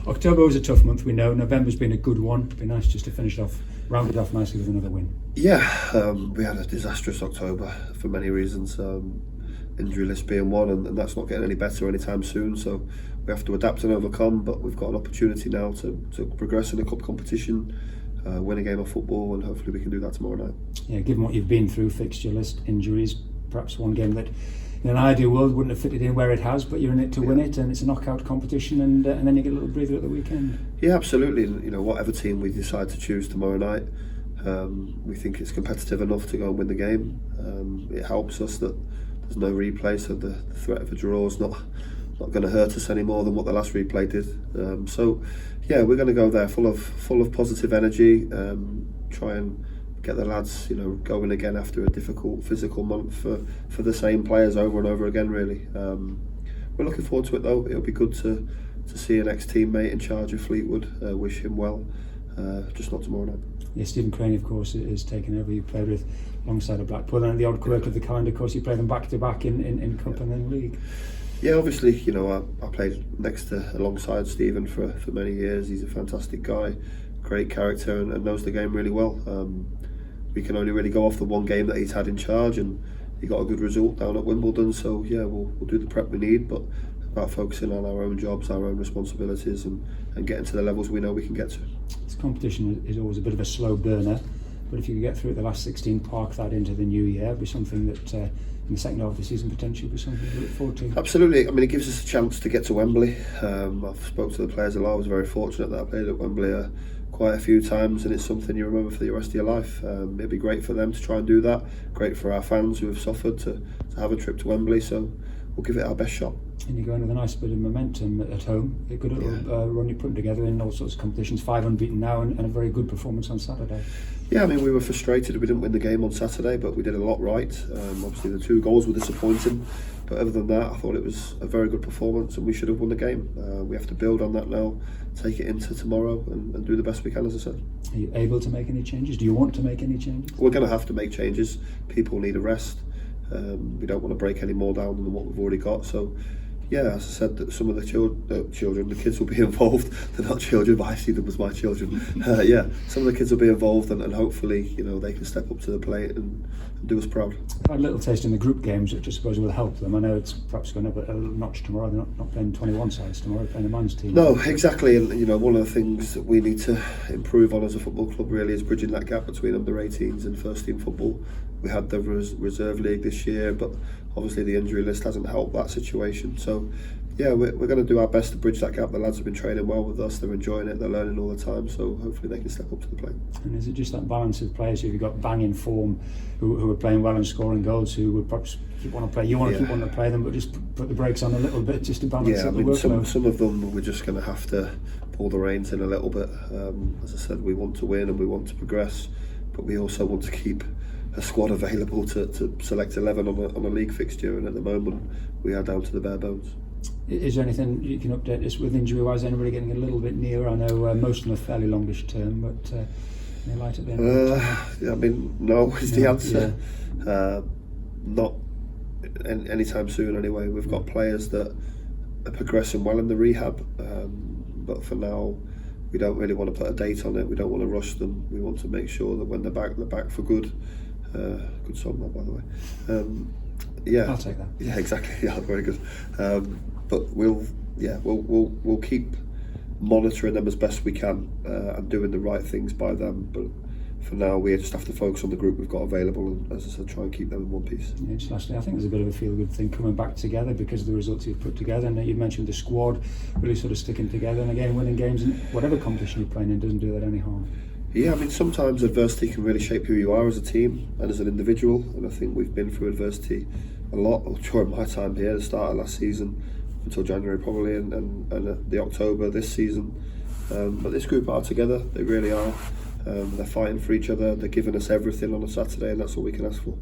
October was a tough month, we know. November's been a good one. It'd be nice just to finish it off, round it off nicely with another win. Yeah, we had a disastrous October for many reasons. Injury list being one, and that's not getting any better anytime soon. So we have to adapt and overcome. But we've got an opportunity now to progress in a cup competition, win a game of football, and hopefully we can do that tomorrow night. Yeah, given what you've been through, fixture list, injuries, perhaps one game that in an ideal world wouldn't have fitted in where it has, but you're in it to win it, and it's a knockout competition, and then you get a little breather at the weekend. Yeah, absolutely. You know, whatever team we decide to choose tomorrow night, we think it's competitive enough to go and win the game. It helps us that there's no replay, so the threat of a draw is not going to hurt us any more than what the last replay did. So yeah, we're going to go there full of positive energy, try and get the lads, you know, going again after a difficult physical month for the same players over and over again, really. We're looking forward to it though. It'll be good to see an ex-teammate in charge of Fleetwood. Wish him well, just not tomorrow night. Yeah, Stephen Crane, of course, is taking over. You played with alongside of Blackpool, and the odd quirk of the calendar, of course, you play them back to back in Cup and then League. Yeah, obviously, you know, I played alongside Stephen for many years. He's a fantastic guy, great character, and knows the game really well. We can only really go off the one game that he's had in charge, and he got a good result down at Wimbledon. So yeah, we'll do the prep we need, but about focusing on our own jobs, our own responsibilities, and getting to the levels we know we can get to. This competition is always a bit of a slow burner, but if you could get through the last 16, park that into the new year, it'd be something that in the second half of the season potentially be something to look forward to. Absolutely. I mean, it gives us a chance to get to Wembley. I've spoke to the players a lot. I was very fortunate that I played at Wembley quite a few times, and it's something you remember for the rest of your life. It'd be great for them to try and do that. Great for our fans who have suffered to have a trip to Wembley. So we'll give it our best shot. And you're going with a nice bit of momentum at home. A good little run you're putting together in all sorts of competitions. 5 unbeaten now, and a very good performance on Saturday. Yeah, I mean, we were frustrated we didn't win the game on Saturday, but we did a lot right. Obviously the 2 goals were disappointing, but other than that I thought it was a very good performance and we should have won the game. We have to build on that now, take it into tomorrow, and do the best we can, as I said. Are you able to make any changes? Do you want to make any changes? We're going to have to make changes. People need a rest. We don't want to break any more down than what we've already got. So yeah, as I said, that some of the children, the kids will be involved. They're not children, but I see them as my children. Yeah, some of the kids will be involved, and hopefully, you know, they can step up to the plate and do us proud. I've had a little taste in the group games, which I suppose will help them. I know it's perhaps going up a little notch tomorrow. They're not playing 21 sides tomorrow, they're playing a man's team. No, exactly. And you know, one of the things that we need to improve on as a football club really is bridging that gap between under 18s and first team football. We had the reserve league this year, but obviously the injury list hasn't helped that situation. So yeah, we're going to do our best to bridge that gap. The lads have been training well with us, they're enjoying it, they're learning all the time, so hopefully they can step up to the plate. And is it just that balance of players who've got banging form, who are playing well and scoring goals, who would perhaps keep wanting to play? You want to keep wanting to play them, but just put the brakes on a little bit just to balance the workload. Some of them we're just going to have to pull the reins in a little bit. As I said, we want to win and we want to progress, but we also want to keep a squad available to select 11 on a league fixture, and at the moment we are down to the bare bones. Is there anything you can update us with injury-wise? Anybody getting a little bit nearer? I know most of them are fairly longish term, but any light at the end? I mean, no is the answer. Yeah. Not anytime soon anyway. We've got players that are progressing well in the rehab, but for now we don't really want to put a date on it. We don't want to rush them. We want to make sure that when they're back for good. Good song, that, by the way. Yeah, I'll take that. Yeah, exactly. Yeah, very good. But we'll keep monitoring them as best we can and doing the right things by them. But for now, we just have to focus on the group we've got available, and as I said, try and keep them in one piece. Yeah, just lastly, I think there's a bit of a feel-good thing coming back together because of the results you've put together. And you mentioned the squad really sort of sticking together, and again, winning games in whatever competition you're playing in doesn't do that any harm. Yeah, I mean, sometimes adversity can really shape who you are as a team and as an individual, and I think we've been through adversity a lot during my time here, the start of last season until January probably, and the October this season. But this group are together, they really are. They're fighting for each other, they're giving us everything on a Saturday, and that's all we can ask for.